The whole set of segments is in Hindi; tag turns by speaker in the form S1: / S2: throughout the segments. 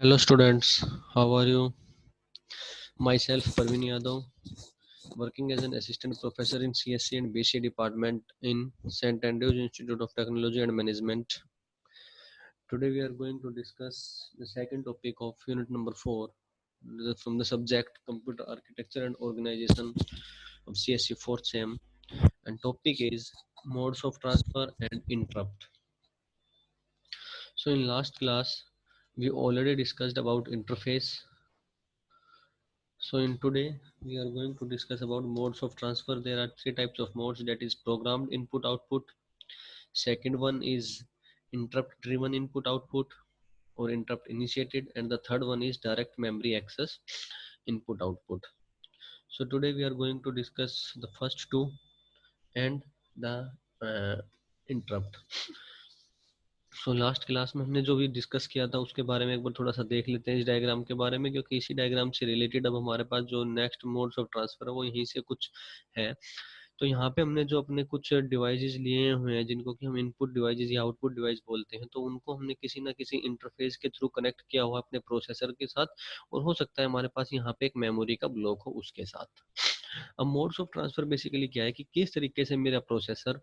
S1: Hello students, how are you? Myself Parveen Yadav, working as an assistant professor in CSC and BC department in St. Andrews Institute of Technology and Management. Today we are going to discuss the second topic of unit number 4 from the subject Computer Architecture and Organization of CSC 4th SEM, and topic is modes of transfer and interrupt. So in last class we already discussed about interface. So in today we are going to discuss about modes of transfer. There are three types of modes, that is programmed input output. Second one is interrupt driven input output or interrupt initiated, and the third one is direct memory access input output. So today we are going to discuss the first two and the interrupt. So last class में हमने जो भी डिस्कस किया था उसके बारे में एक बार थोड़ा सा देख लेते हैं इस डायग्राम के बारे में, क्योंकि इसी डायग्राम से रिलेटेड अब हमारे पास जो नेक्स्ट मोड्स ऑफ ट्रांसफर है वो यहीं से कुछ है। तो यहाँ पे हमने जो अपने कुछ डिवाइसेस लिए हुए हैं जिनको कि हम इनपुट डिवाइसेस या आउटपुट डिवाइस बोलते हैं, तो उनको हमने किसी ना किसी इंटरफेस के थ्रू कनेक्ट किया हुआ अपने प्रोसेसर के साथ, और हो सकता है हमारे पास यहाँ पे एक मेमोरी का ब्लॉक हो उसके साथ। अब मोड्स ऑफ ट्रांसफर बेसिकली क्या है कि किस तरीके से मेरा प्रोसेसर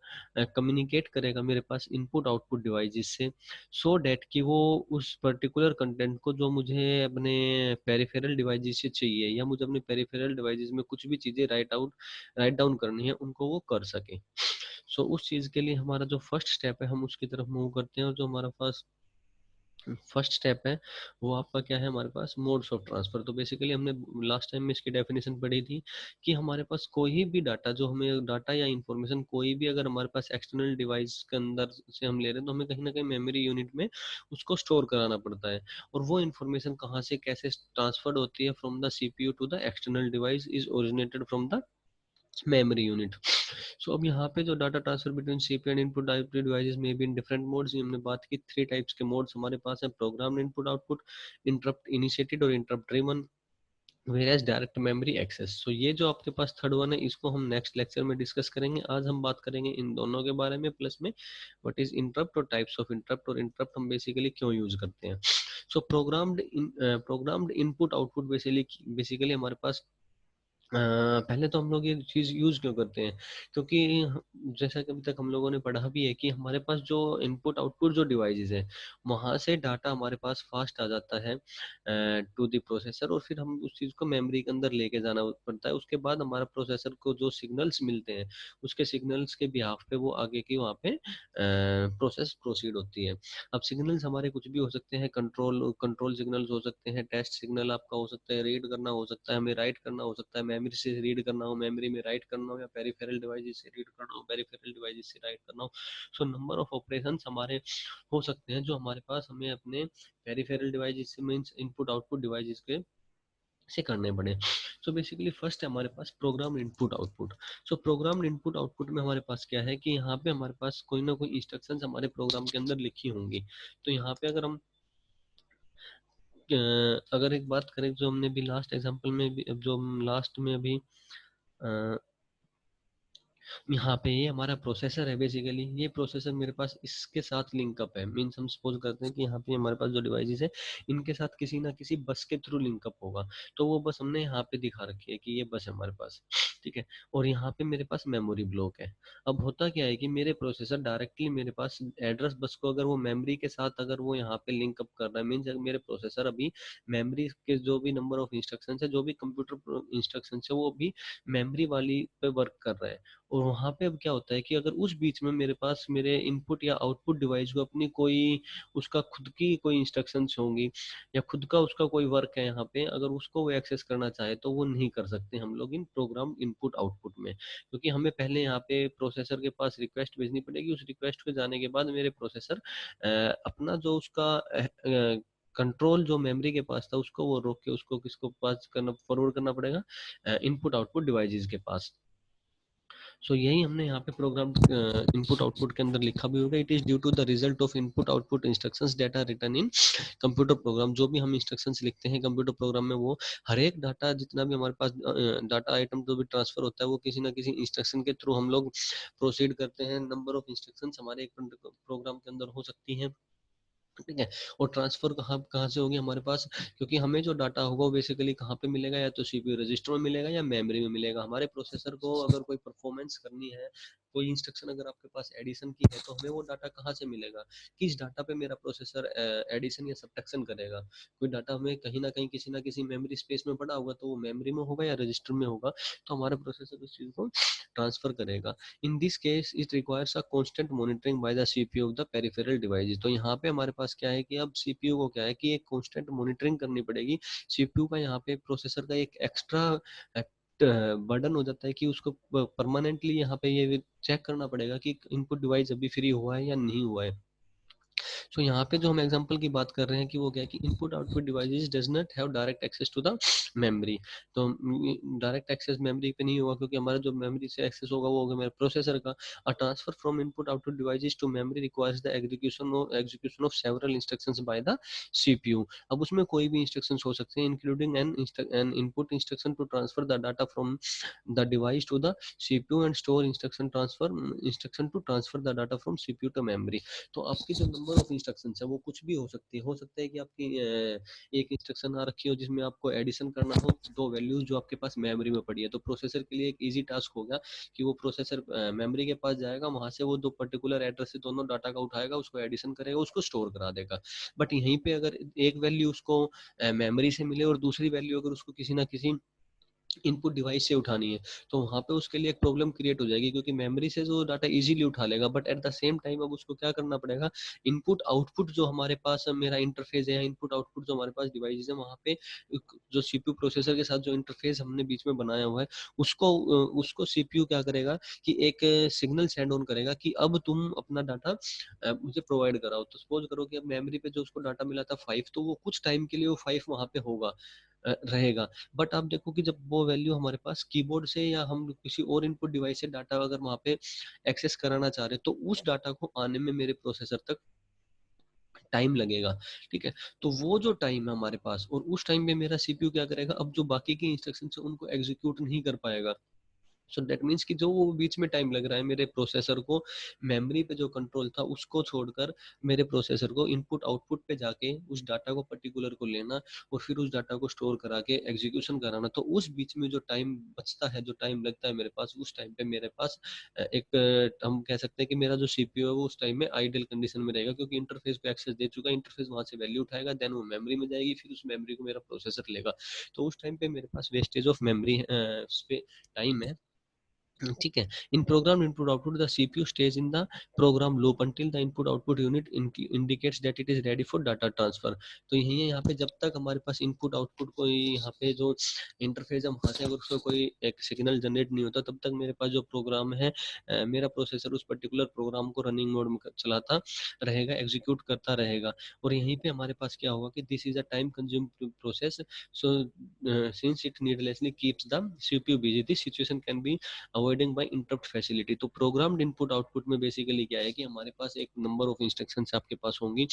S1: कम्युनिकेट करेगा मेरे पास इनपुट आउटपुट डिवाइसेस से, सो डैट कि वो उस पर्टिकुलर कंटेंट को जो मुझे अपने पेरिफेरल डिवाइसेस से चाहिए या मुझे अपने पेरिफेरल डिवाइसेस में कुछ भी चीज़ें राइट डाउन करनी है उनको वो कर सके। सो उस चीज़ के लिए हमारा जो फर्स्ट स्टेप है हम उसकी तरफ मूव करते हैं, और जो हमारा फर्स्ट स्टेप है वो आपका क्या है, हमारे पास मोड्स ऑफ ट्रांसफर। तो बेसिकली हमने लास्ट टाइम में इसकी डेफिनेशन पढ़ी थी कि हमारे पास कोई भी डाटा, जो हमें डाटा या इंफॉर्मेशन कोई भी अगर हमारे पास एक्सटर्नल डिवाइस के अंदर से हम ले रहे हैं तो हमें कहीं ना कहीं मेमोरी यूनिट में उसको स्टोर कराना पड़ता है, और वो इन्फॉर्मेशन कहाँ से कैसे ट्रांसफर्ड होती है from the CPU to the external device is originated from the memory unit. So अब यहाँ पे जो data transfer between CPU and input output devices में भी इन डिफरेंट मोड्स, हमने बात की थ्री टाइप्स के मोड्स हमारे पास है, programmed input output, interrupt initiated और interrupt driven, various direct memory access. So ये जो आपके पास थर्ड वन है इसको हम नेक्स्ट लेक्चर में डिस्कस करेंगे। आज हम बात करेंगे इन दोनों के बारे में, प्लस में व्हाट इज इंटरप्ट और टाइप्स ऑफ इंटरप्ट, और इंटरप्ट हम बेसिकली क्यों यूज करते हैं। सो प्रोग्राम्ड इनपुट आउटपुट बेसिकली हमारे पास पहले तो हम लोग ये चीज़ यूज़ क्यों करते हैं, क्योंकि जैसा कि अभी तक हम लोगों ने पढ़ा भी है कि हमारे पास जो इनपुट आउटपुट जो डिवाइसेस है वहाँ से डाटा हमारे पास फास्ट आ जाता है टू द प्रोसेसर, और फिर हम उस चीज़ को मेमोरी के अंदर लेके जाना पड़ता है। उसके बाद हमारा प्रोसेसर को जो सिग्नल्स मिलते हैं उसके सिग्नल्स के बिहाफ पे वो आगे की वहाँ पे प्रोसेस प्रोसीड होती है। अब सिग्नल्स हमारे कुछ भी हो सकते हैं, कंट्रोल कंट्रोल सिग्नल्स हो सकते हैं, टेस्ट सिग्नल आपका हो सकता है, रीड करना हो सकता है, हमें राइट करना हो सकता है, मेमोरी से रीड करना हो, मेमोरी में राइट करना हो, या पेरिफेरल डिवाइस से रीड करना हो, पेरिफेरल डिवाइस से राइट करना हो। सो नंबर ऑफ ऑपरेशंस हमारे हो सकते हैं जो हमारे पास हमें अपने पेरिफेरल डिवाइस से मीन्स इनपुट आउटपुट डिवाइस के से करने पड़े। सो बेसिकली फर्स्ट है हमारे पास प्रोग्राम इनपुट आउटपुट। सो प्रोग्राम इनपुट आउटपुट में हमारे पास क्या है कि यहाँ पे हमारे पास कोई ना कोई इंस्ट्रक्शंस हमारे प्रोग्राम के अंदर लिखी होंगी। तो यहाँ पे अगर हम अगर एक बात करें जो हमने भी लास्ट एग्जांपल में भी, जो हम लास्ट में अभी यहाँ पे ये हमारा प्रोसेसर है, बेसिकली ये प्रोसेसर मेरे पास इसके साथ लिंकअप है। मीन्स हम सपोज करते हैं कि यहाँ पे हमारे पास जो डिवाइसेस है इनके साथ किसी ना किसी बस के थ्रू लिंकअप होगा, तो वो बस हमने यहाँ पे दिखा रखी है कि ये बस है हमारे पास, ठीक है। और यहाँ पे मेरे पास मेमोरी ब्लॉक है। अब होता क्या है कि मेरे प्रोसेसर डायरेक्टली मेरे पास एड्रेस बस को अगर वो मेमोरी के साथ अगर वो यहाँ पे लिंकअप कर रहा है, मीन्स मेरे प्रोसेसर अभी मेमोरी के जो भी नंबर ऑफ इंस्ट्रक्शन है, जो भी कंप्यूटर इंस्ट्रक्शन है, वो भी मेमोरी वाली पे वर्क कर रहा है। और वहाँ पे अब क्या होता है कि अगर उस बीच में मेरे पास मेरे इनपुट या आउटपुट डिवाइस को अपनी कोई उसका खुद की कोई इंस्ट्रक्शंस होंगी या खुद का उसका कोई वर्क है यहाँ पे, अगर उसको वो एक्सेस करना चाहे तो वो नहीं कर सकते हम लोग इन प्रोग्राम इनपुट आउटपुट में, क्योंकि हमें पहले यहाँ पे प्रोसेसर के पास रिक्वेस्ट भेजनी पड़ेगी। उस रिक्वेस्ट के जाने के बाद मेरे प्रोसेसर अपना जो उसका कंट्रोल जो मेमोरी के पास था उसको वो रोक के उसको किसको पास करना, फॉरवर्ड करना पड़ेगा इनपुट आउटपुट डिवाइसेस के पास। सो यही हमने यहाँ पे प्रोग्राम इनपुट आउटपुट के अंदर लिखा भी होगा, it is due to the result of input output instructions data return in computer program. जो भी हम इंस्ट्रक्शंस लिखते हैं कंप्यूटर प्रोग्राम में, वो हर एक डाटा जितना भी हमारे पास डाटा आइटम जो भी ट्रांसफर होता है वो किसी ना किसी इंस्ट्रक्शन के थ्रू हम लोग प्रोसीड करते हैं। नंबर ऑफ इंस्ट्रक्शंस हमारे एक प्रोग्राम के अंदर हो सकती हैं, ठीक है। और ट्रांसफर कहाँ कहाँ से होगी हमारे पास, क्योंकि हमें जो डाटा होगा वो बेसिकली कहाँ पे मिलेगा, या तो सीपीयू रजिस्टर में मिलेगा या मेमोरी में मिलेगा। हमारे प्रोसेसर को अगर कोई परफॉर्मेंस करनी है, कोई इंस्ट्रक्शन अगर आपके पास एडिशन की है, तो हमें वो डाटा कहाँ से मिलेगा, किस डाटा पे मेरा प्रोसेसर एडिशन या सब्ट्रैक्शन करेगा। कोई डाटा हमें कहीं ना किसी मेमोरी स्पेस में पड़ा होगा, तो वो मेमोरी में होगा या रजिस्टर में होगा, तो हमारा प्रोसेसर उस चीज़ को ट्रांसफर करेगा। In this case it requires a constant monitoring bye the CPU of the peripheral devices. तो यहाँ पे हमारे पास क्या है कि अब सीपीयू को क्या है कि एक कांस्टेंट मॉनिटरिंग करनी पड़ेगी। सीपीयू का यहाँ पे प्रोसेसर का एक एक्स्ट्रा बर्डन हो जाता है कि उसको परमानेंटली यहाँ पे ये चेक करना पड़ेगा कि इनपुट डिवाइस अभी फ्री हुआ है या नहीं हुआ है। सो यहाँ पे जो हम एग्जांपल की बात कर रहे हैं कि वो क्या है कि input output devices does not have direct access to the memory. तो डायरेक्ट एक्सेस मेमोरी पे नहीं होगा, क्योंकि हमारा जो मेमोरी से एक्सेस होगा वो होगा मेरे प्रोसेसर का। A transfer from input output devices to memory requires the execution of several instructions by the CPU. अब उसमें कोई भी इंस्ट्रक्शंस हो सकते हैं, including an input instruction to transfer the data from the device to the CPU and store instruction to transfer the data from CPU to memory. तो आपकी जो नंबर ऑफ इंस्ट्रक्शन है वो कुछ भी हो सकती है। हो सकता है कि आपकी एक इंस्ट्रक्शन आ रखी हो जिसमें आपको एडिशन करना हो दो वैल्यूज जो आपके पास मेमोरी में पड़ी है, तो प्रोसेसर के लिए एक इजी टास्क होगा कि वो प्रोसेसर मेमोरी के पास जाएगा, वहां से वो दो पर्टिकुलर एड्रेस से दोनों डाटा का उठाएगा, उसको एडिशन करेगा, उसको स्टोर करा देगा। बट यहीं पे अगर एक वैल्यू उसको मेमोरी से मिले और दूसरी वैल्यू अगर उसको किसी ना किसी इनपुट डिवाइस से उठानी है, तो वहाँ पे उसके लिए एक प्रॉब्लम क्रिएट हो जाएगी, क्योंकि मेमोरी से जो डाटा इजीली उठा लेगा, but at the same time अब उसको क्या करना पड़ेगा, इनपुट आउटपुट जो हमारे पास मेरा इंटरफेस है, इनपुट आउटपुट जो हमारे पास डिवाइस है, वहाँ पे जो सीपीयू प्रोसेसर के साथ जो इंटरफेस हमने बीच में बनाया हुआ है, उसको सीपीयू क्या करेगा कि एक सिग्नल सेंड ऑन करेगा कि अब तुम अपना डाटा मुझे प्रोवाइड कराओ। तो सपोज करो कि अब मेमोरी पे जो उसको डाटा मिला था 5, तो वो कुछ टाइम के लिए वो 5 वहाँ पे होगा, रहेगा। बट आप देखो कि जब वो वैल्यू हमारे पास कीबोर्ड से या हम किसी और इनपुट डिवाइस से डाटा अगर वहाँ पे एक्सेस कराना चाह रहे हैं, तो उस डाटा को आने में मेरे प्रोसेसर तक टाइम लगेगा। ठीक है। तो वो जो टाइम है हमारे पास, और उस टाइम में मेरा सीपीयू क्या करेगा, अब जो बाकी की इंस्ट्रक्शन है उनको एग्जीक्यूट नहीं कर पाएगा। सो दैट मीन्स कि जो वो बीच में टाइम लग रहा है मेरे प्रोसेसर को मेमोरी पे जो कंट्रोल था उसको छोड़कर मेरे प्रोसेसर को इनपुट आउटपुट पे जाके उस डाटा को पर्टिकुलर को लेना और फिर उस डाटा को स्टोर करा के एग्जीक्यूशन कराना। तो उस बीच में जो टाइम बचता है, जो टाइम लगता है मेरे पास, उस टाइम पे मेरे पास हम कह सकते हैं कि मेरा जो सीपीयू है वो उस टाइम में आइडल कंडीशन में रहेगा, क्योंकि इंटरफेस को एक्सेस दे चुका है, इंटरफेस वहां से वैल्यू उठाएगा, देन वो मेमोरी में जाएगी, फिर उस मेमोरी को मेरा प्रोसेसर लेगा। तो उस टाइम पे मेरे पास वेस्टेज ऑफ मेमोरी टाइम है। ठीक है। In program input output the CPU stays in the program loop until the input output unit indicates that it is ready for data transfer. तो यही है, यहाँ पे जब तक हमारे पास इनपुट आउटपुट कोई यहाँ पे जो इंटरफेस है वहां से अगर उसका कोई एक सिग्नल जनरेट नहीं होता, तब तक मेरे पास जो प्रोग्राम है, मेरा प्रोसेसर उस पर्टिकुलर प्रोग्राम को रनिंग मोड में चलाता रहेगा, एग्जीक्यूट करता रहेगा। और यहीं पे हमारे पास क्या होगा कि this is a time consume process, so since it needlessly keeps the CPU busy, this situation can be avoiding by interrupt facility. तो प्रोग्राम्ड इनपुट आउटपुट में बेसिकली क्या है कि हमारे पास एक नंबर ऑफ इंस्ट्रक्शंस आपके पास होंगी,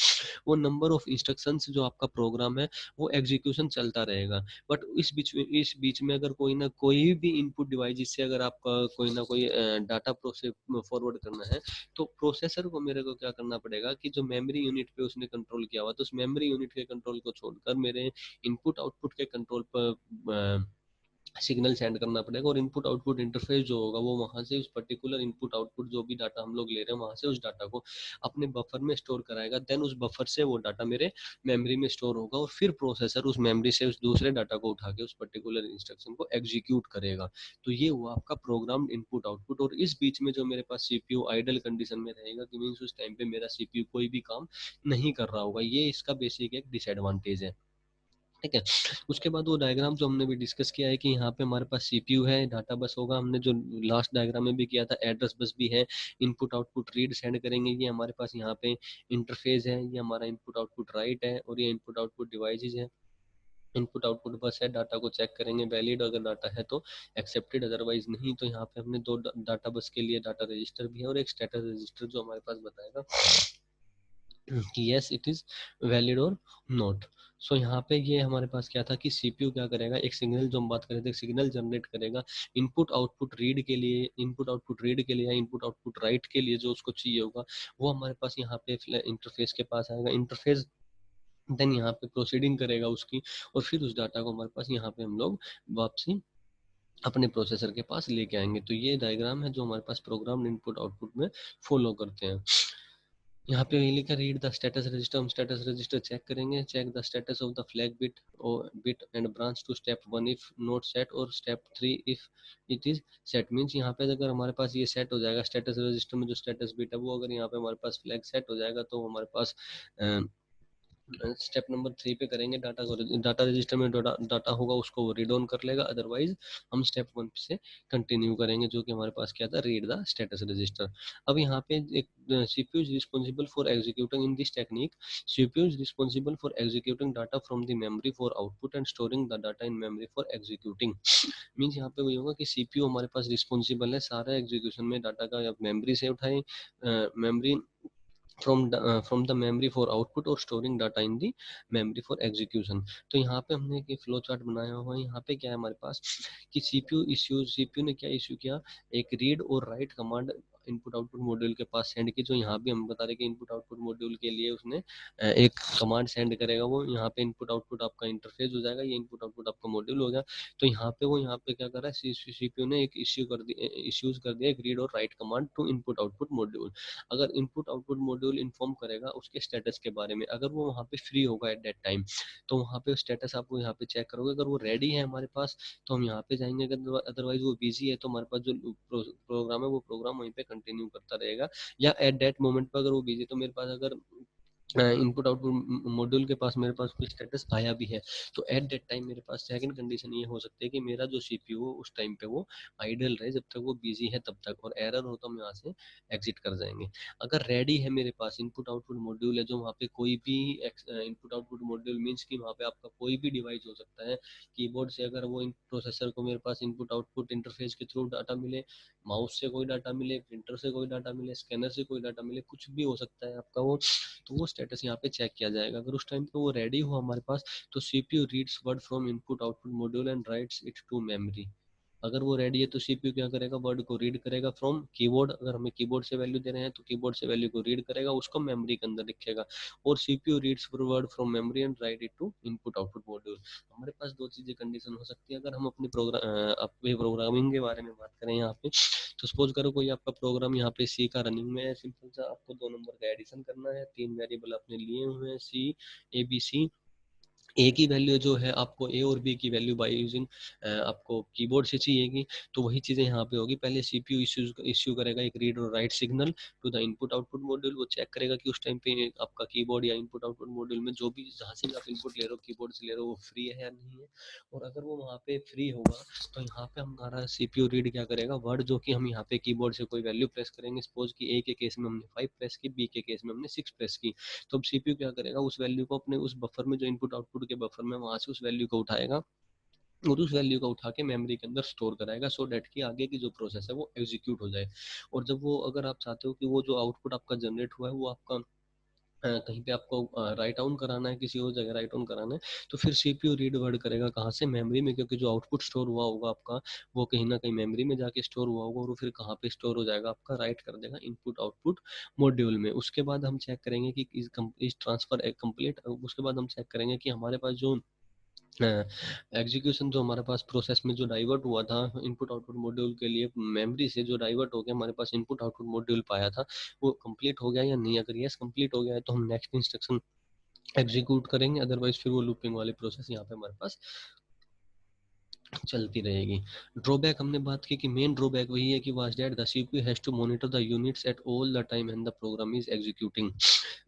S1: वो नंबर ऑफ इंस्ट्रक्शंस जो आपका प्रोग्राम है वो एग्जीक्यूशन चलता रहेगा। बट इस बीच में अगर कोई ना कोई भी इनपुट डिवाइस जिससे अगर आपका कोई ना कोई डाटा प्रोसेस फॉरवर्ड करना है, तो प्रोसेसर को मेरे को क्या करना पड़ेगा कि जो मेमोरी यूनिट पे उसने कंट्रोल किया हुआ, तो उस मेमोरी यूनिट के कंट्रोल को छोड़कर मेरे इनपुट आउटपुट के कंट्रोल पर सिग्नल सेंड करना पड़ेगा, और इनपुट आउटपुट इंटरफेस जो होगा वो वहां से उस पर्टिकुलर इनपुट आउटपुट जो भी डाटा हम लोग ले रहे हैं वहां से उस डाटा को अपने बफर में स्टोर कराएगा, देन उस बफर से वो डाटा मेरे मेमोरी में स्टोर होगा, और फिर प्रोसेसर उस मेमोरी से उस दूसरे डाटा को उठा के उस पर्टिकुलर इंस्ट्रक्शन को एग्जीक्यूट करेगा। तो ये हुआ आपका प्रोग्राम्ड इनपुट आउटपुट। और इस बीच में जो मेरे पास सीपीयू आइडल कंडीशन में रहेगा, कि मीन्स उस टाइम पे मेरा सीपीयू कोई भी काम नहीं कर रहा होगा, ये इसका बेसिक एक डिसएडवांटेज है। ठीक है। उसके बाद वो डायग्राम जो हमने भी डिस्कस किया है कि यहाँ पे हमारे पास सीपीयू है, डाटा बस होगा, हमने जो लास्ट डायग्राम में भी किया था एड्रेस बस भी है, इनपुट आउटपुट रीड सेंड करेंगे, ये हमारे पास यहाँ पे इंटरफेस है, ये हमारा इनपुट आउटपुट राइट है, और ये इनपुट आउटपुट डिवाइसेज है। इनपुट आउटपुट बस है, डाटा को चेक करेंगे, वैलिड अगर डाटा है तो एक्सेप्टेड, अदरवाइज नहीं। तो यहाँ पे हमने दो डाटा बस के लिए डाटा रजिस्टर भी है और एक स्टेटस रजिस्टर जो हमारे पास बताएगा कि यस इट इज वैलिड और नॉट। सो यहाँ पे ये हमारे पास क्या था कि सीपीयू क्या करेगा, एक सिग्नल जो हम बात कर रहे थे, सिग्नल जनरेट करेगा इनपुट आउटपुट रीड के लिए, इनपुट आउटपुट रीड के लिए या इनपुट आउटपुट राइट के लिए जो उसको चाहिए होगा, वो हमारे पास यहाँ पे इंटरफेस के पास आएगा। इंटरफेस देन यहाँ पे प्रोसीडिंग करेगा उसकी, और फिर उस डाटा को हमारे पास यहाँ पे हम लोग वापसी अपने प्रोसेसर के पास लेके आएंगे। तो ये डायग्राम है जो हमारे पास प्रोग्राम इनपुट आउटपुट में फॉलो करते हैं। यहाँ पे यही लिखा रीड द स्टेटस रजिस्टर, हम स्टेटस रजिस्टर चेक करेंगे, check the status of the flag bit और bit and branch to step 1 if not set, और step 3 if it is set. Means यहाँ पे अगर हमारे पास ये सेट हो जाएगा स्टेटस रजिस्टर में जो स्टेटस बिट है वो, अगर यहाँ पे हमारे पास फ्लैग सेट हो जाएगा तो हमारे पास स्टेप नंबर 3 पे करेंगे, डाटा को, डाटा रजिस्टर में डाटा होगा उसको वो रीड ऑन कर लेगा, अदरवाइज हम स्टेप 1 से कंटिन्यू करेंगे जो कि हमारे पास क्या था, रीड द स्टेटस रजिस्टर। अब यहाँ पे एक CPU is responsible for executing in this technique, CPU is responsible for executing data from the memory for output and storing the data in memory for executing. Means यहाँ पे वही होगा कि सीपीयू हमारे पास रिस्पॉन्सिबल है सारा एग्जीक्यूशन में, डाटा का मेमोरी से उठाए, memory from the memory for output और storing data in the memory for execution। तो यहाँ पे हमने एक फ्लो चार्ट बनाया हुआ है। यहाँ पे क्या है हमारे पास कि सीपीयू ने क्या इश्यू किया, एक रीड और write command input output module के पास सेंड की, जो यहाँ भी हम बता रहे कि इनपुट आउटपुट मॉड्यूल के लिए उसने एक कमांड सेंड करेगा, वो यहाँ पे इनपुट आउटपुट आपका इंटरफेस हो जाएगा, ये इनपुट आउटपुट आपका मॉड्यूल हो गया। तो यहाँ पे वो यहाँ पे क्या कर रहा है, सीपीयू ने एक इश्यूज कर दिया एक रीड और write command to input output module. अगर इनपुट आउटपुट मॉड्यूल इन्फॉर्म करेगा उसके स्टेटस के बारे में, अगर वो वहाँ पे फ्री होगा एट दैट टाइम, तो वहाँ पे स्टेटस आपको यहाँ पे चेक करोगे, अगर वो रेडी है हमारे पास तो हम यहाँ पे जाएंगे, अगर अदरवाइज वो बिजी है तो हमारे पास जो प्रोग्राम है वो प्रोग्राम वहीं पे कंटिन्यू करता रहेगा। या एट दैट मोमेंट पर अगर वो बिजी, तो मेरे पास अगर इनपुट आउटपुट मॉड्यूल के पास मेरे पास कोई स्टेटस आया भी है, तो एट दैट टाइम मेरे पास सेकंड कंडीशन ये हो सकती है कि मेरा जो सीपीयू हो उस टाइम पे वो आइडल रहे जब तक वो बिजी है तब तक, और एरर हो तो हम यहाँ से एग्जिट कर जाएंगे। अगर रेडी है मेरे पास इनपुट आउटपुट मॉड्यूल है, जो वहाँ पे कोई भी इनपुट आउटपुट मॉड्यूल मीन्स कि वहाँ पे आपका कोई भी डिवाइस हो सकता है, कीबोर्ड से अगर वो प्रोसेसर को मेरे पास इनपुट आउटपुट इंटरफेस के थ्रू डाटा मिले, माउस से कोई डाटा मिले, प्रिंटर से कोई डाटा मिले, स्कैनर से कोई डाटा मिले, कुछ भी हो सकता है आपका वो, तो वो स्टेटस यहाँ पे चेक किया जाएगा। अगर उस टाइम पे वो रेडी हो हमारे पास, तो CPU reads word from input output module and writes it to memory. अगर वो रेडी है तो सीपीयू क्या करेगा, वर्ड को रीड करेगा फ्रॉम कीबोर्ड, अगर हमें कीबोर्ड से वैल्यू दे रहे हैं तो कीबोर्ड से वैल्यू को रीड करेगा, उसको मेमोरी के अंदर लिखेगा, और CPU reads word from memory and write it to input output module. हमारे पास दो चीजें कंडीशन हो सकती है अगर हम अपने प्रोग्रामिंग के बारे में बात करें यहाँ पे। तो सपोज करो कोई आपका प्रोग्राम यहाँ पे सी का रनिंग में है, सिंपल सा आपको दो नंबर का एडिशन करना है, तीन वेरिएबल आपने लिए हुए हैं सी ए बी सी, ए की वैल्यू जो है आपको ए और बी की वैल्यू बाय यूजिंग आपको कीबोर्ड से चाहिएगी। तो वही चीज़ें यहाँ पे होगी, पहले सीपीयू इश्यू करेगा एक रीड और write signal to the input output module, वो चेक करेगा कि उस टाइम पे आपका कीबोर्ड या इनपुट आउटपुट मॉड्यूल में जो भी जहाँ से भी आप इनपुट ले रहे हो कीबोर्ड से ले रहे हो वो फ्री है या नहीं है। और अगर वो वहाँ पे फ्री होगा तो यहाँ पे हमारा सीपीयू रीड क्या करेगा, वर्ड जो कि हम यहाँ पे कीबोर्ड से कोई वैल्यू प्रेस करेंगे, सपोज कि ए के केस में हमने 5 प्रेस की, बी के केस में हमने 6 प्रेस की, तो अब सीपीयू क्या करेगा, उस वैल्यू को अपने उस बफर में जो इनपुट आउटपुट के बफर में वहां से उस वैल्यू को उठाएगा और उस वैल्यू को उठा के मेमोरी के अंदर स्टोर कराएगा, सो डेट कि आगे की जो प्रोसेस है वो एग्जीक्यूट हो जाए। और जब वो, अगर आप चाहते हो कि वो जो आउटपुट आपका जनरेट हुआ है वो आपका कहीं पे आपको राइट डाउन कराना है, किसी और जगह राइट डाउन कराना है, तो फिर सीपीयू रीड वर्ड करेगा कहाँ से, मेमोरी में, क्योंकि जो आउटपुट स्टोर हुआ होगा आपका वो कहीं ना कहीं मेमोरी में जाके स्टोर हुआ होगा, और वो फिर कहाँ पे स्टोर हो जाएगा आपका, राइट कर देगा इनपुट आउटपुट मॉड्यूल में। उसके बाद हम चेक करेंगे कि इस ट्रांसफर कंप्लीट, उसके बाद हम चेक करेंगे कि हमारे पास जो एग्जीक्यूशन जो हमारे पास प्रोसेस में जो डाइवर्ट हुआ था इनपुट आउटपुट मॉड्यूल के लिए, मेमोरी से जो डाइवर्ट हो गया हमारे पास इनपुट आउटपुट मॉड्यूल पाया था, वो कंप्लीट हो गया या नहीं। अगर यस कंप्लीट हो गया है तो हम नेक्स्ट इंस्ट्रक्शन एग्जीक्यूट करेंगे, अदरवाइज फिर वो लूपिंग वाली प्रोसेस यहाँ पे हमारे पास चलती रहेगी। ड्रॉबैक हमने बात की कि मेन ड्रॉबैक वही है कि was that the CPU has to monitor the units at all the time when the program is executing,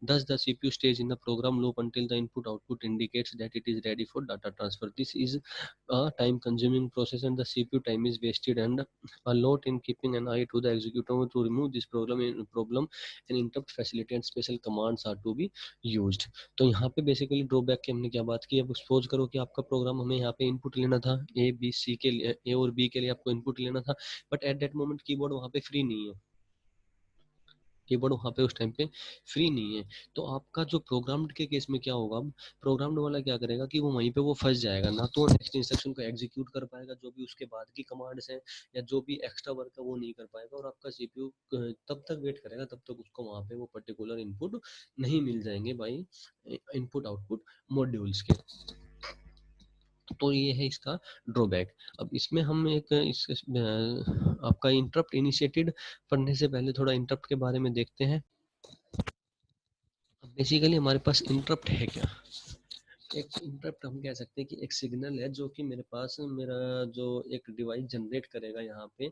S1: thus the CPU stays in the program loop until the input output indicates that it is ready for data transfer. This is a time consuming process and the CPU time is wasted, and a lot in keeping an eye to the executor to remove this problem and interrupt facility and special commands are to be used। तो यहाँ पे बेसिकली ड्रॉबैक की हमने क्या बात की, अब सपोज करो कि आपका प्रोग्राम हमें यहाँ पे इनपुट लेना था ए बी सी के लिए, ए और बी के लिए आपको इनपुट लेना था, but at that moment keyboard वहाँ पे फ्री नहीं है, कीबोर्ड वहाँ पे उस टाइम पे फ्री नहीं है। तो आपका जो प्रोग्राम्ड के केस में क्या होगा, प्रोग्राम्ड वाला क्या करेगा कि वो वहीं पे वो फंस जाएगा, ना तो नेक्स्ट इंस्ट्रक्शन को एग्जीक्यूट कर पाएगा, जो भी उसके बाद की कमांड्स हैं या जो भी एक्स्ट्रा वर्क है वो नहीं कर पाएगा, और आपका सीपीयू तब तक वेट करेगा तब तक उसको वहाँ पे वो पर्टिकुलर इनपुट नहीं मिल जाएंगे बाई इनपुट आउटपुट मॉड्यूल्स के। तो ये है इसका ड्रॉबैक। अब इसमें हम एक आपका इंटरप्ट इनिशिएटेड पढ़ने से पहले थोड़ा इंटरप्ट के बारे में देखते हैं। अब बेसिकली हमारे पास इंटरप्ट है क्या? एक इंटरप्ट हम कह सकते हैं कि एक सिग्नल है जो कि मेरे पास मेरा जो एक डिवाइस जनरेट करेगा यहाँ पे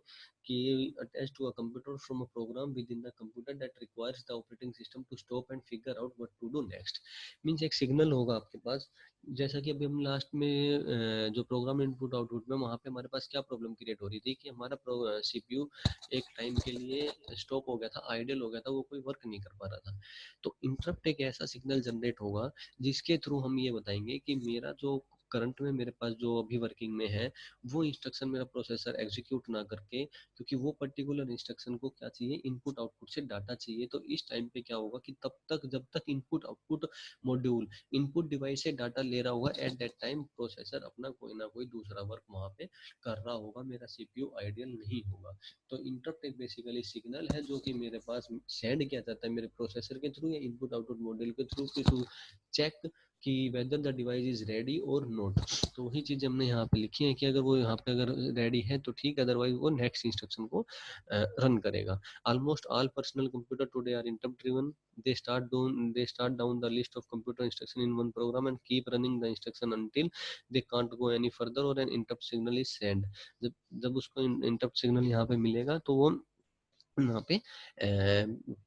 S1: कि attach to a computer from a program within the computer that requires the operating system to stop and figure out what to do next. Means एक सिग्नल होगा आपके पास, जैसा कि अभी हम लास्ट में जो प्रोग्राम इनपुट आउटपुट में वहाँ पे हमारे पास क्या प्रॉब्लम क्रिएट हो रही थी कि हमारा सीपीयू एक टाइम के लिए स्टॉप हो गया था, आइडल हो गया था, वो कोई वर्क नहीं कर पा रहा था। तो इंटरप्ट एक ऐसा सिग्नल जनरेट होगा जिसके थ्रू हम ये बताएंगे कि मेरा जो करंट में मेरे पास जो अभी वर्किंग में है वो इंस्ट्रक्शन मेरा प्रोसेसर एग्जीक्यूट ना करके, क्योंकि वो पर्टिकुलर इंस्ट्रक्शन को क्या चाहिए, इनपुट आउटपुट से डाटा चाहिए। तो इस टाइम पे क्या होगा कि तब तक जब तक input output module input device से डाटा ले रहा होगा, एट दैट टाइम प्रोसेसर अपना कोई ना कोई दूसरा वर्क वहां पे कर रहा होगा, मेरा सीपीयू आइडियल नहीं होगा। तो इंटरप्ट एक बेसिकली सिग्नल है जो कि मेरे पास सेंड किया जाता है मेरे प्रोसेसर के थ्रू या इनपुट आउटपुट मॉड्यूल के थ्रू टू चेक कि whether the device is ready और नॉट। तो वही चीज़ हमने यहाँ पे लिखी है कि अगर वो यहाँ पे अगर रेडी है तो ठीक, अदरवाइज वो नेक्स्ट इंस्ट्रक्शन को रन करेगा। Almost all personal computer today are interrupt driven. They start down the list of computer instruction in one program and keep running the instruction until they can't go any further or an interrupt signal is sent। जब जब उसको इंटरप्ट सिग्नल यहाँ पे मिलेगा तो वो यहाँ पे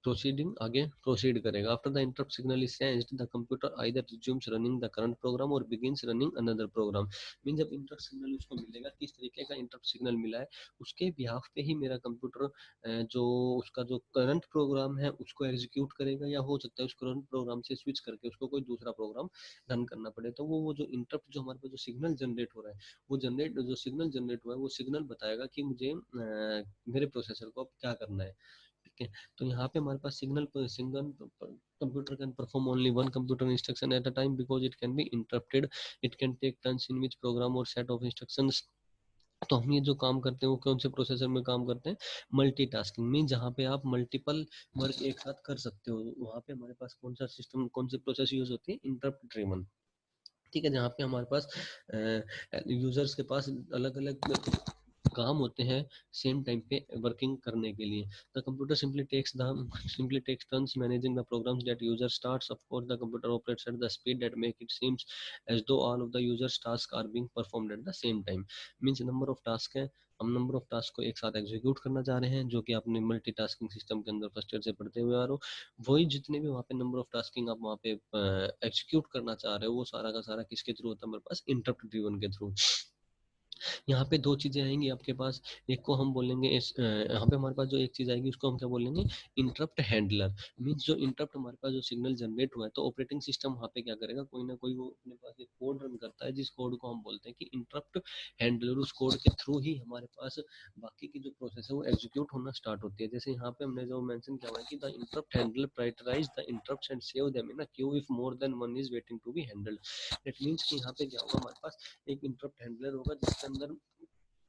S1: प्रोसीडिंग आगे प्रोसीड करेगा। After the interrupt signal is sensed the computer either resumes running the current program और begins running another program. Mean जब इंटरप्ट सिग्नल उसको मिलेगा, किस तरीके का इंटरप्ट सिग्नल मिला है उसके बिहाफ पे ही मेरा कंप्यूटर जो उसका जो करंट प्रोग्राम है उसको एग्जीक्यूट करेगा, या हो सकता है उस करंट प्रोग्राम से स्विच करके उसको कोई दूसरा प्रोग्राम रन करना पड़े। तो वो जो इंटरप्ट जो हमारे पास जो सिग्नल जनरेट हो रहा है, वो जनरेट जो सिग्नल जनरेट हुआ है वो सिग्नल बताएगा कि मुझे मेरे प्रोसेसर को अब क्या करना है। ठीक है, तो यहाँ पे हमारे पास single computer can perform only one computer instruction at a time because it can be interrupted. It can take turns in which program और सेट ऑफ इंस्ट्रक्शंस। तो हम ये जो काम करते हैं वो कौन से प्रोसेसर में काम करते हैं, मल्टीटास्किंग में, जहाँ पे आप मल्टीपल वर्क एक साथ कर सकते हो। वहाँ पे हमारे पास कौन सा सिस्टम कौन से प्रोसेस यूज होती है, इंटरप्ट ड्रिवन। ठीक है, जहाँ पे हमारे पास यूजर्स के पास अलग अलग काम होते हैं सेम टाइम पे वर्किंग करने के लिए। The computer simply takes turns managing the programs that user starts। of course the computer operates at the speed that make it seems as though all of the users tasks are being performed at the same time। Means number of task है, हम नंबर ऑफ टास्क को एक साथ एग्जीक्यूट करना चाह रहे हैं, जो कि आपने मल्टीटास्किंग सिस्टम के अंदर फर्स्ट ईयर से पढ़ते हुए आ रहे हो। वही जितने भी वहाँ पे नंबर ऑफ टास्किंग आप वहाँ पे एग्जीक्यूट करना चाह रहे हो वो सारा का सारा किसके थ्रू होता है हमारे पास, इंटरप्ट ड्रिवन के थ्रू। यहाँ पे दो चीजें आएंगी आपके पास, एक को हम बोलेंगे यहाँ पे हमारे पास जो एक चीज आएगी उसको हम क्या बोलेंगे, इंटरप्ट हैंडलर। मीन्स जो इंटरप्ट हमारे पास जो सिग्नल जनरेट हुआ है तो ऑपरेटिंग सिस्टम वहाँ पे क्या करेगा, कोई ना कोई वो अपने पास एक कोड रन करता है जिस कोड को हम बोलते हैं कि इंटरप्ट हैंडलर। उस कोड के थ्रू ही हमारे पास बाकी की जो प्रोसेस है वो एग्जीक्यूट होना स्टार्ट होती है। जैसे यहाँ पे हमने जो मेंशन किया हुआ है कि the interrupt handler prioritize the interrupts and save them in a queue if more than one is waiting to be handled. That means कि यहाँ पे क्या होगा, हमारे पास एक इंटरप्ट हैंडलर होगा जिसके अंदर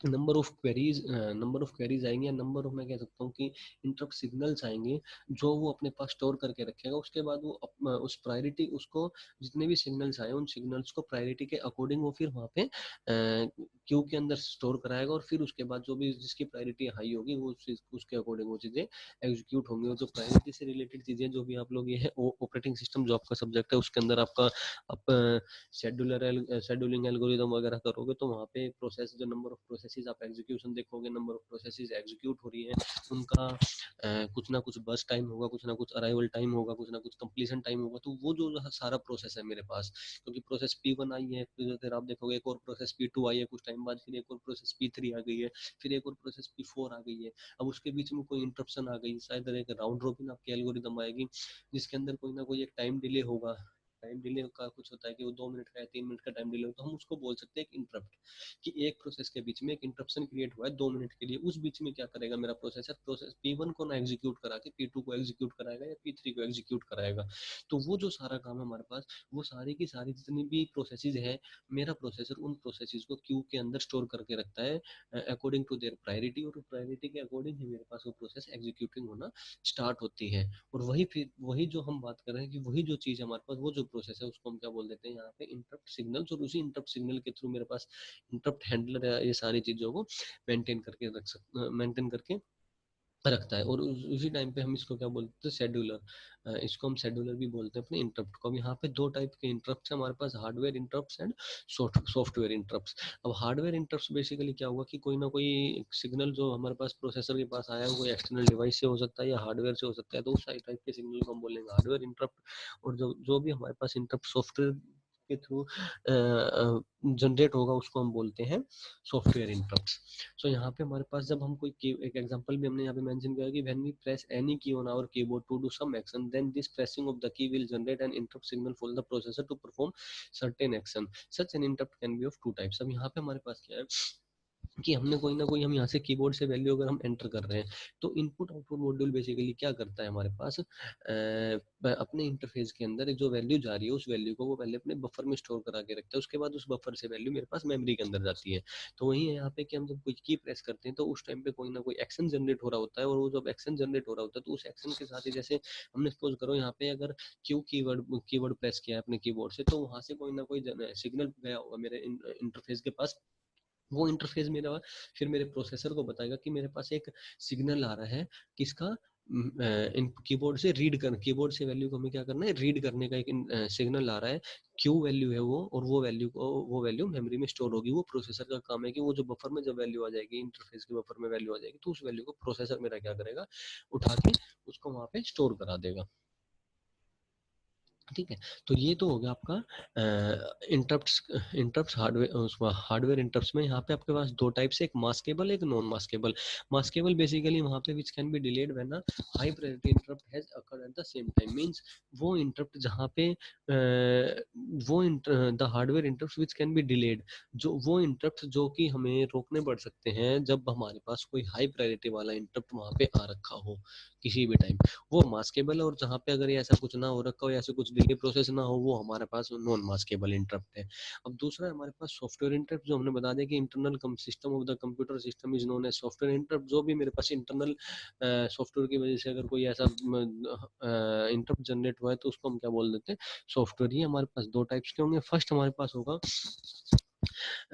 S1: नंबर ऑफ क्वेरीज आएंगे, या नंबर ऑफ, मैं कह सकता हूँ कि इंटरप्ट सिग्नल्स आएंगे जो वो अपने पास स्टोर करके रखेगा। उसके बाद वो उस प्रायोरिटी उसको जितने भी सिग्नल्स आए उन सिग्नल्स को प्रायोरिटी के अकॉर्डिंग वो फिर वहाँ पे क्यू के अंदर स्टोर कराएगा, और फिर उसके बाद जो भी जिसकी प्रायोरिटी हाई होगी वो उसके अकॉर्डिंग वो चीज़ें एग्जीक्यूट होंगी। और जो प्रायोरिटी से रिलेटेड चीज़ें जो भी आप लोग ये है ऑपरेटिंग सिस्टम जो आपका सब्जेक्ट है उसके अंदर आपका आप शेड्यूलिंग एल्गोरिदम वगैरह करोगे तो वहाँ पे प्रोसेस जो नंबर ऑफ प्रोसेसेस आप एग्जीक्यूशन देखोगे, नंबर ऑफ प्रोसेसेस एग्जीक्यूट हो रही है उनका कुछ ना कुछ बस टाइम होगा, कुछ ना कुछ अराइवल टाइम होगा, कुछ ना कुछ कंप्लीशन टाइम होगा। तो वो जो सारा प्रोसेस है मेरे पास, क्योंकि प्रोसेस P1 आई है, फिर आप देखोगे एक और प्रोसेस P2 आई है कुछ टाइम बाद, फिर एक और प्रोसेस P3 आ गई है, फिर एक और प्रोसेस P4 आ गई है। अब उसके बीच में कोई इंटरप्शन आ गई, शायद एक राउंड रॉबिन आपकी एल्गोरिदम आएगी जिसके अंदर कोई ना कोई एक टाइम डिले होगा। टाइम डिले का कुछ होता है कि वो 2 मिनट का या 3 मिनट का टाइम डिले हो, तो हम उसको बोल सकते हैं एक इंटरप्ट, कि एक प्रोसेस के बीच में एक इंटरप्शन क्रिएट हुआ है 2 मिनट के लिए, उस बीच में क्या करेगा मेरा प्रोसेसर, प्रोसेस P1 को ना एग्जीक्यूट करा के P2 को एग्जीक्यूट कराएगा या P3 को एग्जीक्यूट कराएगा। तो वो जो सारा काम है हमारे पास, वो सारी की सारी जितनी भी प्रोसेसेस है, मेरा प्रोसेसर उन प्रोसेसेस को क्यू के अंदर स्टोर करके रखता है अकॉर्डिंग टू देयर प्रायोरिटी, और प्रायोरिटी के अकॉर्डिंग ही मेरे पास वो प्रोसेस एग्जीक्यूटिंग होना स्टार्ट होती है। और वही फिर वही जो हम बात कर रहे हैं कि वही जो चीज़ हमारे पास, वो जो प्रोसेस है उसको हम क्या बोल देते हैं यहाँ पे इंटरप्ट सिग्नल, और उसी इंटरप्ट सिग्नल के थ्रू मेरे पास इंटरप्ट हैंडलर ये सारी चीज़ों को मेंटेन करके रखता है। और उसी टाइम पे हम इसको क्या बोलते हैं, शेड्यूलर, इसको हम शेड्यूलर भी बोलते हैं अपने इंटरप्ट को। अब यहाँ पे दो टाइप के इंटरप्ट है हमारे पास, hardware interrupt and software interrupt. अब हार्डवेयर इंटरप्ट बेसिकली क्या हुआ कि कोई ना कोई सिग्नल जो हमारे पास प्रोसेसर के पास आया है, कोई एक्सटर्नल डिवाइस से हो सकता है या हार्डवेयर से हो सकता है, तो उस टाइप के सिग्नल को हम बोलेंगे हार्डवेयर इंटरप्ट। और जो जो भी हमारे पास इंटरप्ट सॉफ्टवेयर के थ्रू जनरेट होगा उसको हम बोलते हैं सॉफ्टवेयर इंटरप्ट। सो यहाँ पे हमारे पास जब हम कोई एक एग्जांपल भी हमने यहाँ पे मेंशन किया कि when we press any key on our keyboard to do some action, then this pressing of the key will generate an interrupt signal for the processor to perform certain action, such an interrupt can be of two types. अब यहाँ पे हमारे पास क्या है कि हमने कोई ना कोई, हम यहाँ से कीबोर्ड से वैल्यू अगर हम एंटर कर रहे हैं, तो इनपुट आउटपुट मॉड्यूल बेसिकली क्या करता है हमारे पास, अपने इंटरफेस के अंदर जो वैल्यू जा रही है उस वैल्यू को वो पहले अपने बफर में स्टोर करा के रखता है, उसके बाद उस बफर से वैल्यू मेरे पास मेमोरी के अंदर जाती है। तो वही है यहाँ पे कि हम जब कोई की प्रेस करते हैं तो उस टाइम पे कोई ना कोई एक्शन जनरेट हो रहा होता है, और वो जब एक्शन जनरेट हो रहा होता है तो उस एक्शन के साथ ही, जैसे हमने सपोज करो यहाँ पे अगर क्यू कीवर्ड प्रेस किया है अपने कीबोर्ड से, तो वहां से कोई ना कोई सिग्नल गया होगा मेरे इंटरफेस के पास। वो इंटरफेस मेरा फिर मेरे प्रोसेसर को बताएगा कि मेरे पास एक सिग्नल आ रहा है किसका, इन कीबोर्ड से रीड कर, कीबोर्ड से वैल्यू को हमें क्या करना है, रीड करने का एक सिग्नल आ रहा है, क्यू वैल्यू है वो, और वो वैल्यू मेमोरी में स्टोर होगी। वो प्रोसेसर का काम है कि वो जो बफर में जब वैल्यू आ जाएगी, इंटरफेस के बफर में वैल्यू आ जाएगी, तो उस वैल्यू को प्रोसेसर मेरा क्या करेगा, उठा के उसको वहां पे स्टोर करा देगा। ठीक है, तो ये तो हो गया आपका इंटरप्ट्स हार्डवेयर इंटरप्ट्स में। यहाँ पे आपके पास दो टाइप्स है, एक मास्केबल एक नॉन मास्केबल। मास्केबल बेसिकली वहाँ पे which can be delayed when a high priority interrupt has occurred at the same time, means वो इंटरप्ट जहाँ पे the hardware interrupt which can be delayed, जो वो इंटरप्ट जो कि हमें रोकने पड़ सकते हैं जब हमारे पास कोई हाई प्रायोरिटी वाला इंटरप्ट वहाँ पे आ रखा हो किसी भी टाइम, वो मास्केबल है। और जहाँ पे अगर ये ऐसा कुछ ना हो रखा हो या ऐसे कुछ डिले प्रोसेस ना हो, वो हमारे पास नॉन मास्केबल इंटरप्ट है। अब दूसरा है हमारे पास सॉफ्टवेयर इंटरप्ट, जो हमने बता दिया कि internal system of the computer system is known as software interrupt. जो भी मेरे पास इंटरनल सॉफ्टवेयर की वजह से अगर कोई ऐसा इंटरप्ट जनरेट हुआ है, तो उसको हम क्या बोल देते हैं, सॉफ्टवेयर। ये हमारे पास दो टाइप्स के होंगे। फर्स्ट हमारे पास होगा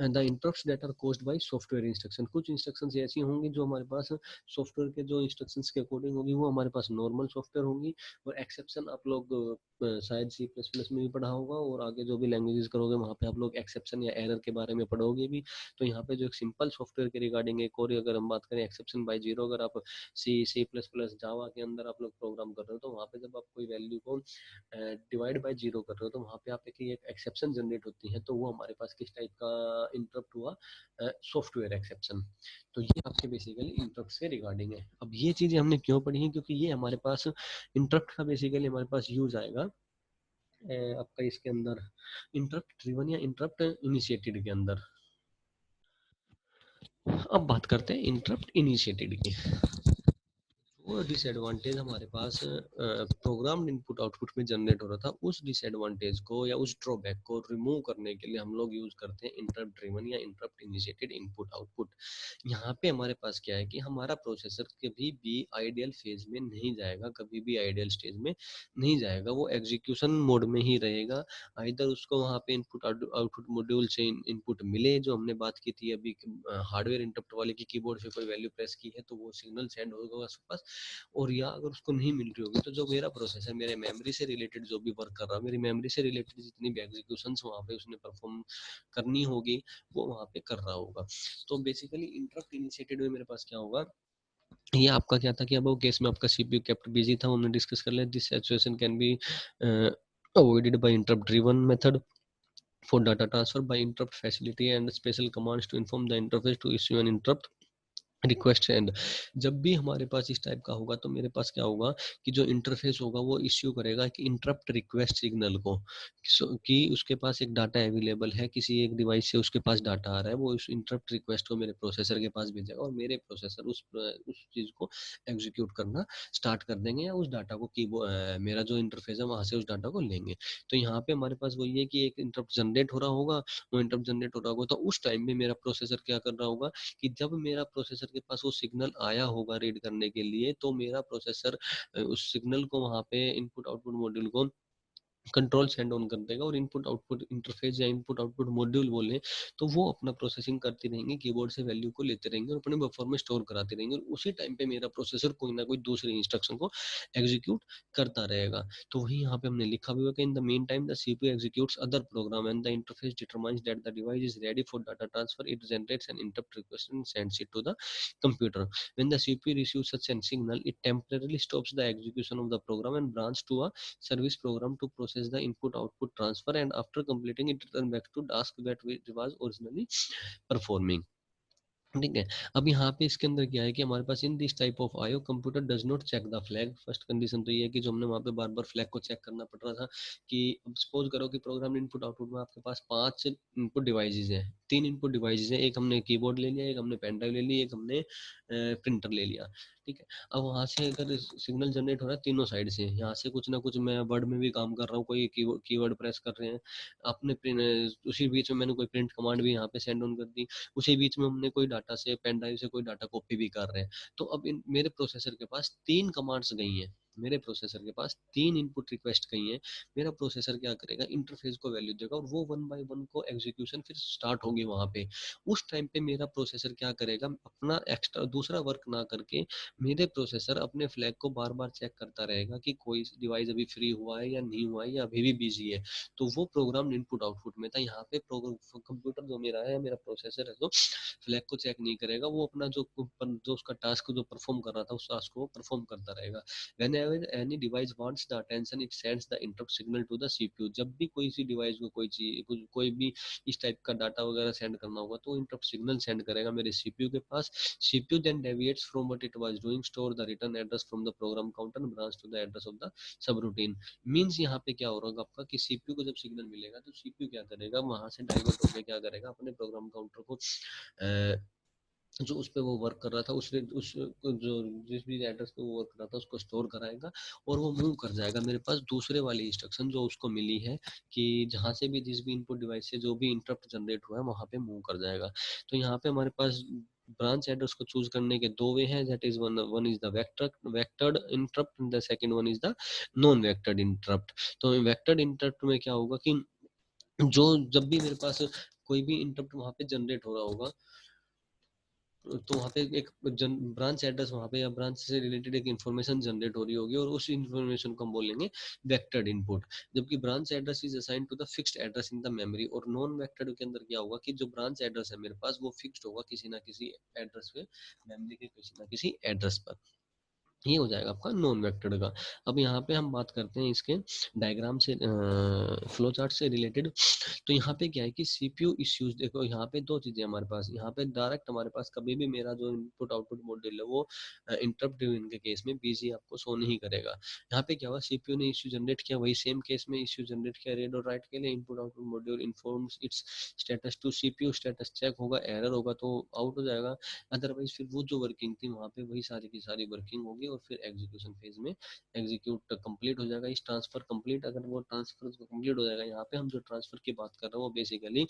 S1: the interrupts that are caused by software instruction. कुछ इंस्ट्रक्शंस ऐसी होंगी जो हमारे पास सॉफ्टवेयर के जो इंस्ट्रक्शंस के अकॉर्डिंग होगी, वो हमारे पास नॉर्मल सॉफ्टवेयर होंगी। और एक्सेप्शन आप लोग शायद सी प्लस प्लस में भी पढ़ा होगा, और आगे जो भी लैंग्वेजेस करोगे वहाँ पे आप लोग एक्सेप्शन या एरर के बारे में पढ़ोगे भी। तो यहाँ पे जो एक सिंपल सॉफ्टवेयर के रिगार्डिंग एक और अगर हम बात करें एक्सेप्शन बाय जीरो, अगर आप सी प्लस प्लस जावा के अंदर आप लोग प्रोग्राम कर रहे हो, तो वहाँ पे जब आप कोई वैल्यू को डिवाइड बाय जीरो कर रहे हो, तो वहाँ पे आप एक एक्सेप्शन जनरेट होती है। तो वो हमारे पास किस टाइप का इंटरप्ट हुआ, सॉफ्टवेयर एक्सेप्शन। तो ये आपके बेसिकली इंटरप्ट से रिगार्डिंग है। अब ये चीजें हमने क्यों पढ़ी हैं, क्योंकि ये हमारे पास इंटरप्ट का बेसिकली हमारे पास यूज आएगा आपका इसके अंदर, इंटरप्ट ड्रिवन या इंटरप्ट इनिशिएटेड के अंदर। अब बात करते हैं इंटरप्ट इनिशिएटेड की। वो डिसएडवांटेज हमारे पास प्रोग्राम इनपुट आउटपुट में जनरेट हो रहा था, उस डिसएडवांटेज को या उस ड्रॉबैक को रिमूव करने के लिए हम लोग यूज करते हैं इंटरप्ट ड्रिवन या इंटरप्ट इनिशिएटेड इनपुट आउटपुट। यहाँ पे हमारे पास क्या है कि हमारा प्रोसेसर कभी भी आइडियल फेज में नहीं जाएगा, कभी भी आइडियल स्टेज में नहीं जाएगा, वो एग्जीक्यूशन मोड में ही रहेगा। इधर उसको वहाँ पे इनपुट आउटपुट मॉड्यूल से इनपुट मिले, जो हमने बात की थी अभी हार्डवेयर इंटरप्ट वाले की, कीबोर्ड से कोई वैल्यू प्रेस की है तो वो सिग्नल सेंड होगा उसके पास। और या अगर उसको नहीं मिल रही होगी, तो जो मेरा प्रोसेसर मेरे मेमोरी से रिलेटेड जो भी वर्क कर रहा है, मेरी मेमोरी से रिलेटेड जितनी भी एग्जीक्यूशन वहाँ पे उसने परफॉर्म करनी होगी, वो वहाँ पे कर रहा होगा। तो बेसिकली इंटरप्ट इनिशिएटेड में मेरे पास क्या होगा, ये आपका क्या था कि अब वो केस में आपका सीपीयू केप्ट बिजी था, हमने डिस्कस कर लिया। This situation can be avoided by interrupt driven method for data transfer by interrupt facility and special commands to inform the interface to issue an interrupt request and जब भी हमारे पास इस टाइप का होगा तो मेरे पास क्या होगा कि जो इंटरफेस होगा वो इश्यू करेगा कि इंटरप्ट रिक्वेस्ट सिग्नल को कि उसके पास एक डाटा अवेलेबल है, किसी एक डिवाइस से उसके पास डाटा आ रहा है, वो उस इंटरप्ट रिक्वेस्ट को मेरे प्रोसेसर के पास भेजेगा और मेरे प्रोसेसर उस चीज़ को एग्जीक्यूट करना स्टार्ट कर देंगे या उस डाटा को मेरा जो इंटरफेस है वहाँ से उस डाटा को लेंगे। तो यहाँ पे हमारे पास वही है कि एक इंटरप्ट जनरेट हो रहा होगा, वो इंटरप्ट जनरेट हो रहा होगा तो उस टाइम में मेरा प्रोसेसर क्या कर रहा होगा कि जब मेरा प्रोसेसर के पास वो सिग्नल आया होगा रीड करने के लिए तो मेरा प्रोसेसर उस सिग्नल को वहाँ पे इनपुट आउटपुट मॉड्यूल को कंट्रोल सेंड ऑन कर देगा और इनपुट आउटपुट इंटरफेस या इनपुट आउटपुट मॉड्यूल बोले तो वो अपना प्रोसेसिंग करते रहेंगे, कीबोर्ड से वैल्यू को लेते रहेंगे और अपने बफर में स्टोर कराते रहेंगे और उसी टाइम पे मेरा प्रोसेसर कोई ना कोई दूसरी इंस्ट्रक्शन को एग्जीक्यूट करता रहेगा। तो वही यहाँ पे हमने लिखा भी हुआ कि in the main time the CPU executes other program and the interface determines that the device is ready for data transfer, it generates an interrupt request and sends it to the computer. When the CPU receives such a signal, it temporarily stops the execution of the program and branches to a service program to process the input output transfer, and after completing it return back to task that it was originally performing. ठीक है। अब यहाँ पे इसके अंदर क्या है कि हमारे पास in this type of IO computer does not check the flag. First condition तो ये है कि जो हमने वहाँ पे बार बार फ्लैग को चेक करना पड़ रहा था कि अब सपोज करो कि प्रोग्राम इनपुट आउटपुट में आपके पास 5 इनपुट डिवाइसेज हैं, 3 इनपुट डिवाइसेज हैं, एक हमने कीबोर्ड ले लिया, एक हमने पेन ड्राइव ले ली, एक हमने प्रिंटर ले लिया। ठीक है। अब वहाँ से अगर सिग्नल जनरेट हो रहा है तीनों साइड से, यहाँ से कुछ ना कुछ मैं वर्ड में भी काम कर रहा हूँ, कोई कीवर्ड प्रेस कर रहे हैं अपने उसी बीच में मैंने कोई प्रिंट कमांड भी यहाँ पे सेंड ऑन कर दी, उसी बीच में हमने कोई डाटा से पेन ड्राइव से कोई डाटा कॉपी भी कर रहे हैं। तो अब मेरे प्रोसेसर के पास 3 कमांड्स गई हैं, मेरे प्रोसेसर के पास 3 इनपुट रिक्वेस्ट गई हैं। मेरा प्रोसेसर क्या करेगा, इंटरफेस को वैल्यू देगा और वो वन बाय वन को एग्जीक्यूशन फिर स्टार्ट होगी वहाँ पे। उस टाइम पे मेरा प्रोसेसर क्या करेगा, अपना एक्स्ट्रा दूसरा वर्क ना करके मेरे प्रोसेसर अपने फ्लैग को बार बार चेक करता रहेगा कि कोई डिवाइस अभी फ्री हुआ है या नहीं हुआ है या अभी भी बिजी है। तो वो प्रोग्राम इनपुट आउटपुट में था, यहाँ पे कंप्यूटर जो मेरा है, मेरा प्रोसेसर है, जो फ्लैग को चेक नहीं करेगा, वो अपना जो उसका टास्क जो परफॉर्म कर रहा था उस टास्क को परफॉर्म करता रहेगा। whenever any device wants the attention it sends the interrupt signal to the CPU। जब भी कोई सी डिवाइस को कोई चीज कोई भी इस टाइप का डाटा वगैरह सेंड करना होगा तो इंटरप्ट सिग्नल सेंड करेगा मेरे सीपीयू के पास। CPU then deviates from what it was doing, store the return address from the program counter and branch to the address of the subroutine. Means यहाँ पे क्या हो रहा होगा आपका कि सीपीयू को जब सिग्नल मिलेगा तो सीपीयू क्या करेगा, वहां से डाइवर्ट होकर क्या करेगा, अपने प्रोग्राम काउंटर को जो उस पे वो वर्क कर रहा था उस जो जिस भी एड्रेस पे वो वर्क कर रहा था उसको स्टोर कराएगा और वो मूव कर जाएगा मेरे पास दूसरे वाली इंस्ट्रक्शन जो उसको मिली है कि जहाँ से भी जिस भी इनपुट डिवाइस से जो भी इंटरप्ट जनरेट हुआ है वहाँ पे मूव कर जाएगा। तो यहाँ पे हमारे पास ब्रांच एड्रेस को चूज करने के दो वे हैं, that is one is the vectored interrupt and the second one is the non vectored interrupt. तो वेक्टर्ड इंटरप्ट में क्या होगा कि जो जब भी मेरे पास कोई भी इंटरप्ट वहाँ पे जनरेट हो रहा होगा तो वहाँ पे एक ब्रांच एड्रेस वहाँ पे या ब्रांच से रिलेटेड एक इन्फॉर्मेशन जनरेट हो रही होगी और उस इन्फॉर्मेशन को हम बोलेंगे वेक्टर्ड इनपुट। जबकि branch address is assign to the fixed address in the memory. और नॉन वेक्टर्ड के अंदर क्या होगा कि जो ब्रांच एड्रेस है मेरे पास वो फिक्स्ड होगा किसी ना किसी एड्रेस पे, मेमोरी के किसी ना किसी एड्रेस पर। ये हो जाएगा आपका नॉन वेक्टर्ड का। अब यहाँ पे हम बात करते हैं इसके डायग्राम से, फ्लो चार्ट से रिलेटेड। तो यहाँ पे क्या है कि सीपीयू इश्यूज, देखो यहाँ पे दो चीजें हमारे पास, यहाँ पे डायरेक्ट हमारे पास कभी भी मेरा जो इनपुट आउटपुट मॉड्यूल है वो इंटरप्ट ड्रिवन के केस में बिजी आपको शो नहीं करेगा। यहाँ पे क्या हुआ, सीपीयू ने इश्यू जनरेट किया, वही सेम केस में इश्यू जनरेट किया रीड और राइट के लिए, input output module informs its status to CPU, status check होगा, एरर होगा तो आउट हो जाएगा। अदरवाइज फिर वो जो वर्किंग थी वहाँ पे वही सारी की सारी वर्किंग होगी और फिर एग्जीक्यूशन फेज में एग्जीक्यूट कंप्लीट हो जाएगा। इस ट्रांसफर कंप्लीट, अगर वो ट्रांसफर कंप्लीट हो जाएगा, यहाँ पे हम जो ट्रांसफर की बात कर रहे हैं वो बेसिकली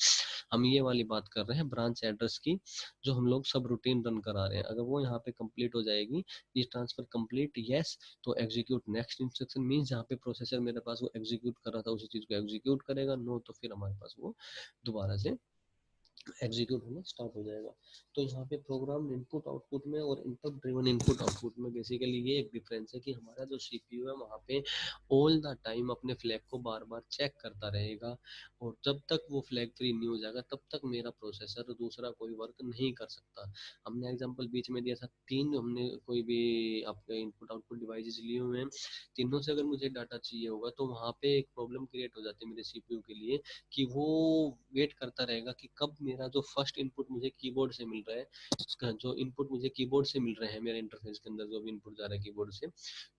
S1: हम ये वाली बात कर रहे हैं ब्रांच एड्रेस की, जो हम लोग सब रूटीन रन करा रहे हैं। अगर वो यहाँ पे कंप्लीट हो जाएगी, ये ट्रांसफर कंप्लीट यस, तो एग्जीक्यूट नेक्स्ट इंस्ट्रक्शन मीन्स जहाँ पे प्रोसेसर मेरे पास वो एग्जीक्यूट कर रहा था उसी चीज को एग्जीक्यूट करेगा, नो तो फिर हमारे पास वो दोबारा से एग्जीक्यूट होना स्टार्ट हो जाएगा। तो यहाँ पे प्रोग्राम इनपुट आउटपुट में और इंटरप्ट ड्रिवन इनपुट आउटपुट में बेसिकली ये एक डिफरेंस है कि हमारा जो सीपीयू है वहाँ पे ऑल द टाइम अपने फ्लैग को बार बार चेक करता रहेगा और जब तक वो फ्लैग फ्री नहीं हो जाएगा तब तक मेरा प्रोसेसर दूसरा कोई वर्क नहीं कर सकता। हमने एग्जांपल बीच में दिया था, तीन हमने कोई भी आपके इनपुट आउटपुट डिवाइसेस लिए हुए हैं, तीनों से अगर मुझे डाटा चाहिए होगा तो वहाँ पे एक प्रॉब्लम क्रिएट हो जाती है मेरे सीपीयू के लिए कि वो वेट करता रहेगा कि कब मेरा जो फर्स्ट इनपुट मुझे कीबोर्ड से मिल रहा है, उसका जो इनपुट मुझे कीबोर्ड से मिल रहे हैं मेरे इंटरफेस के अंदर जो भी इनपुट जा रहा है कीबोर्ड से,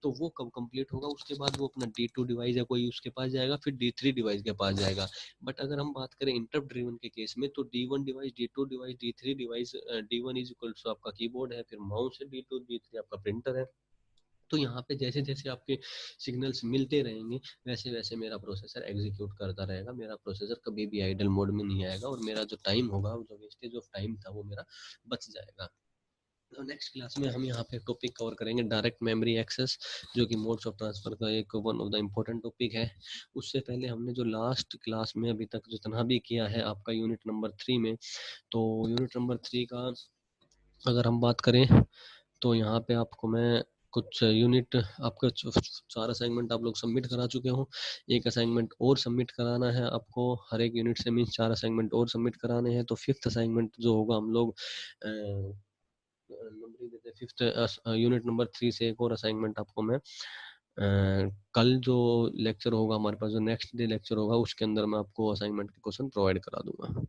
S1: तो वो कब कंप्लीट होगा उसके बाद वो अपना D2 डिवाइस या कोई उसके पास जाएगा, फिर D3 डिवाइस के पास जाएगा। बट अगर हम बात करें इंटरप्ट ड्रिवन के केस में, तो D1 device, D2 device, D3 device, D1 is equal to आपका कीबोर्ड है, फिर माउस है, D2 D3 आपका प्रिंटर है। तो यहाँ पे जैसे जैसे आपके सिग्नल्स मिलते रहेंगे वैसे वैसे मेरा प्रोसेसर एग्जीक्यूट करता रहेगा, मेरा प्रोसेसर कभी भी आइडल मोड में नहीं आएगा और मेरा जो टाइम होगा, जो वेस्टेज ऑफ टाइम था वो मेरा बच जाएगा। तो नेक्स्ट क्लास में हम यहाँ पे टॉपिक कवर करेंगे डायरेक्ट मेमोरी एक्सेस, जो कि मोड्स ऑफ ट्रांसफर का एक one of the important topic है। उससे पहले हमने जो लास्ट क्लास में अभी तक जितना भी किया है आपका यूनिट नंबर 3 में, तो यूनिट नंबर 3 का अगर हम बात करें तो यहाँ पे आपको मैं कुछ यूनिट, आपका 4 असाइनमेंट आप लोग सबमिट करा चुके हो, एक असाइनमेंट और सबमिट कराना है आपको, हर एक यूनिट से मीन्स 4 असाइनमेंट और सबमिट कराने हैं। तो फिफ्थ असाइनमेंट जो होगा हम लोग नंबरिंग देते हैं, फिफ्थ यूनिट नंबर 3 से एक और असाइनमेंट आपको मैं कल जो लेक्चर होगा हमारे पास, जो नेक्स्ट डे लेक्चर होगा उसके अंदर मैं आपको असाइनमेंट के क्वेश्चन प्रोवाइड करा दूंगा।